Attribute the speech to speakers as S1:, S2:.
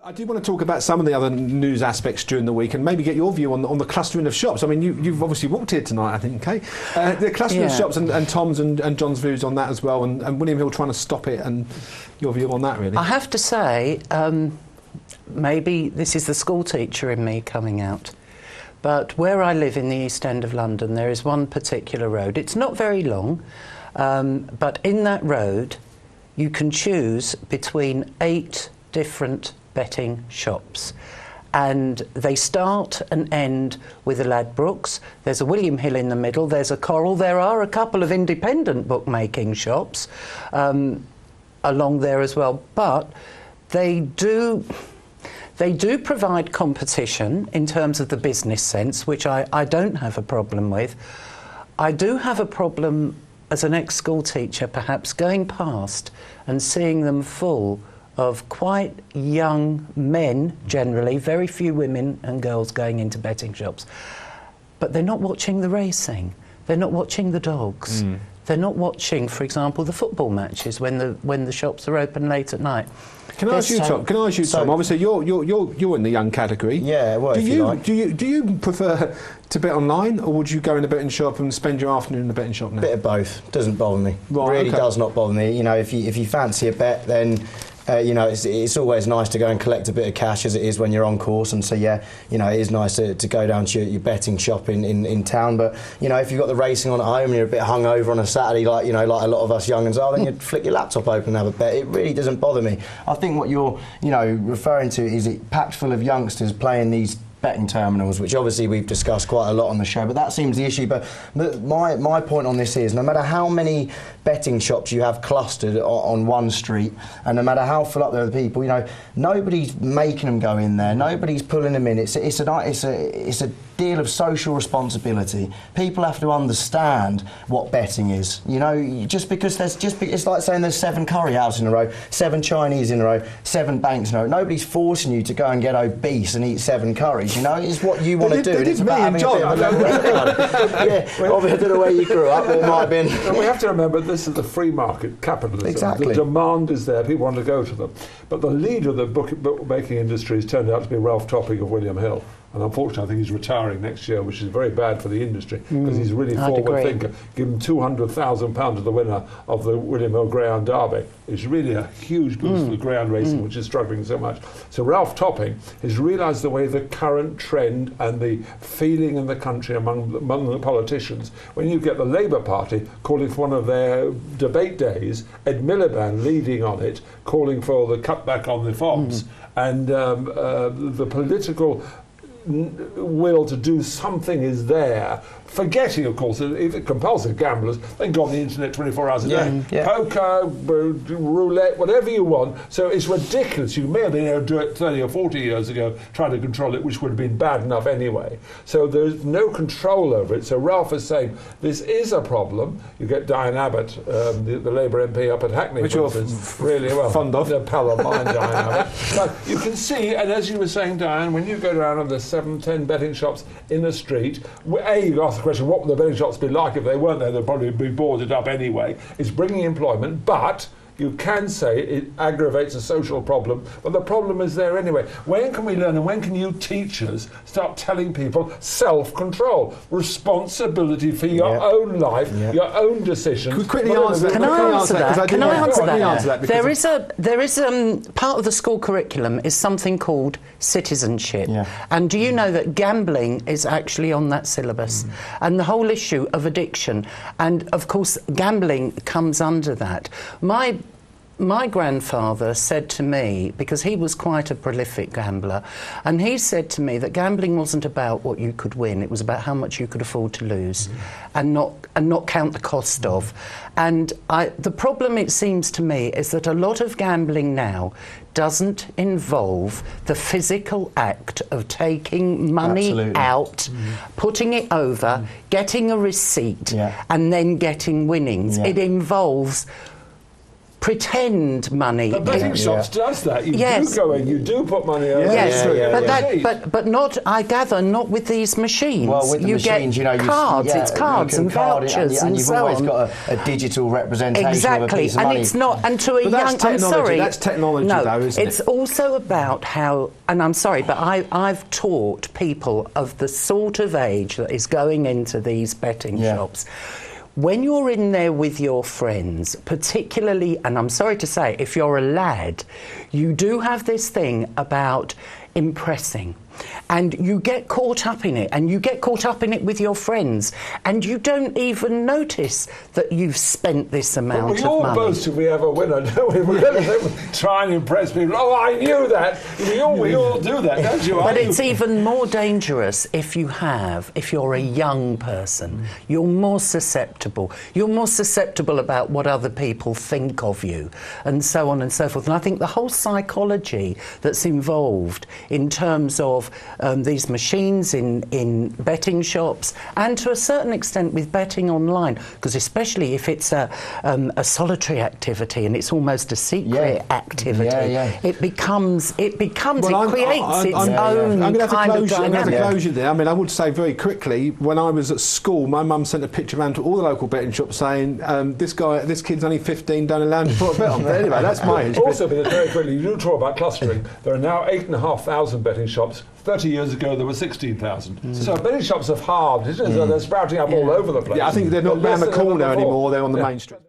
S1: I do want to talk about some of the other news aspects during the week and maybe get your view on the clustering of shops. I mean, you've obviously walked here tonight, I think, Kate. The clustering of shops and Tom's and John's views on that as well, and William Hill trying to stop it, and your view on that, really.
S2: I have to say, maybe this is the school teacher in me coming out, but where I live in the East End of London, there is one particular road. It's not very long, but in that road, you can choose between 8 different betting shops, and they start and end with a Ladbrokes. There's a William Hill in the middle, there's a Coral, there are a couple of independent bookmaking shops along there as well, but they do provide competition in terms of the business sense, which I don't have a problem with. I do have a problem as an ex-school teacher perhaps going past and seeing them full of quite young men, generally, very few women and girls going into betting shops. But they're not watching the racing, they're not watching the dogs, they're not watching, for example, the football matches when the shops are open late at night.
S1: Can I ask you, Tom? Tom? Obviously, you're in the young category.
S3: Yeah, well,
S1: do you prefer to bet online, or would you go in a betting shop and spend your afternoon in the betting shop now?
S3: Bit of both. Doesn't bother me.
S1: Right,
S3: really does not bother me. You know, if you fancy a bet, then you know, it's always nice to go and collect a bit of cash, as it is when you're on course, and so yeah, you know, it is nice to go down to your betting shop in town. But you know, if you've got the racing on at home and you're a bit hungover on a Saturday, like a lot of us young'uns are, then you'd flick your laptop open and have a bet. It really doesn't bother me. I think what you're referring to is it packed full of youngsters playing these betting terminals, which obviously we've discussed quite a lot on the show, but that seems the issue. But my point on this is, no matter how many betting shops you have clustered on one street, and no matter how full up there are the people, you know, nobody's making them go in there, nobody's pulling them in. It's a deal of social responsibility. People have to understand what betting is. You know, just because it's like saying there's 7 curry houses in a row, 7 Chinese in a row, 7 banks in a row. Nobody's forcing you to go and get obese and eat 7 curries. You know, it's what you want to do.
S1: It's about having a bit of a level.
S3: Yeah, obviously I don't know where you grew up, but it might have been.
S4: We have to remember this is a free market capitalism.
S3: Exactly.
S4: The demand is there, people want to go to them. But the leader of the bookmaking industry has turned out to be Ralph Topping of William Hill. And unfortunately, I think he's retiring next year, which is very bad for the industry, because he's really forward thinker. Give him £200,000 to the winner of the William Hill Greyhound Derby. It's really a huge boost for greyhound racing, which is struggling so much. So Ralph Topping has realised the way the current trend and the feeling in the country among the politicians, when you get the Labour Party calling for one of their debate days, Ed Miliband leading on it, calling for the cutback on the FOBs, and the political will to do something is there, forgetting, of course, that if compulsive gamblers, they can go on the internet 24 hours a day. Poker, roulette, whatever you want. So it's ridiculous. You may have been able to do it 30 or 40 years ago, trying to control it, which would have been bad enough anyway. So there's no control over it. So Ralph is saying this is a problem. You get Diane Abbott, the Labour MP up at Hackney,
S1: which
S4: you're
S1: really fond of.
S4: A pal of mine, Diane Abbott. But you can see, and as you were saying, Diane, when you go down on the 7-10 betting shops in the street, you ask the question, what would the betting shops be like if they weren't there? They'd probably be boarded up anyway. It's bringing employment, but you can say it aggravates a social problem, but the problem is there anyway. When can we learn, and when can you teachers start telling people self-control, responsibility for your own life, your own decisions?
S1: Could we quickly answer that?
S2: Can I answer that? There is part of the school curriculum is something called citizenship. And do you know that gambling is actually on that syllabus? And the whole issue of addiction, and of course gambling comes under that. My grandfather said to me, because he was quite a prolific gambler, and he said to me that gambling wasn't about what you could win, it was about how much you could afford to lose, and not count the cost of. And the problem, it seems to me, is that a lot of gambling now doesn't involve the physical act of taking money out, putting it over, getting a receipt, and then getting winnings. It involves pretend money.
S4: The betting shops does that. You do go in, you do put money over.
S2: But not, I gather, not with these machines.
S3: Well, with the machines,
S2: you get cards, it's cards and vouchers and
S3: you've
S2: so
S3: always
S2: on.
S3: got a digital representation of a piece of
S2: and
S3: money.
S2: it's not, and to a young, I'm sorry.
S1: That's technology though, isn't it?
S2: It's also about how, and I'm sorry, but I've taught people of the sort of age that is going into these betting shops. When you're in there with your friends, particularly, and I'm sorry to say, if you're a lad, you do have this thing about impressing. And you get caught up in it, and you get caught up in it with your friends, and you don't even notice that you've spent this amount of money.
S4: We all boast if we have a winner, don't we? We're going to try and impress people. Oh, I knew that. We all do that, don't you?
S2: But it's even more dangerous if you're a young person. You're more susceptible. You're more susceptible about what other people think of you, and so on and so forth. And I think the whole psychology that's involved in terms of these machines in betting shops, and to a certain extent with betting online, because especially if it's a solitary activity and it's almost a secret activity, it creates its own kind of dynamic.
S1: I'm going to have to close you there. I mean, I would say very quickly, when I was at school, my mum sent a picture around to all the local betting shops saying, this kid's only 15, don't allow him to put a bet on. But anyway, that's my age.
S4: Also, but very quickly, you do talk about clustering. There are now 8,500 betting shops. 30 years ago, there were 16,000. So betting shops have halved. They're sprouting up all over the place.
S1: Yeah, I think they're not round the corner anymore. They're on the main street.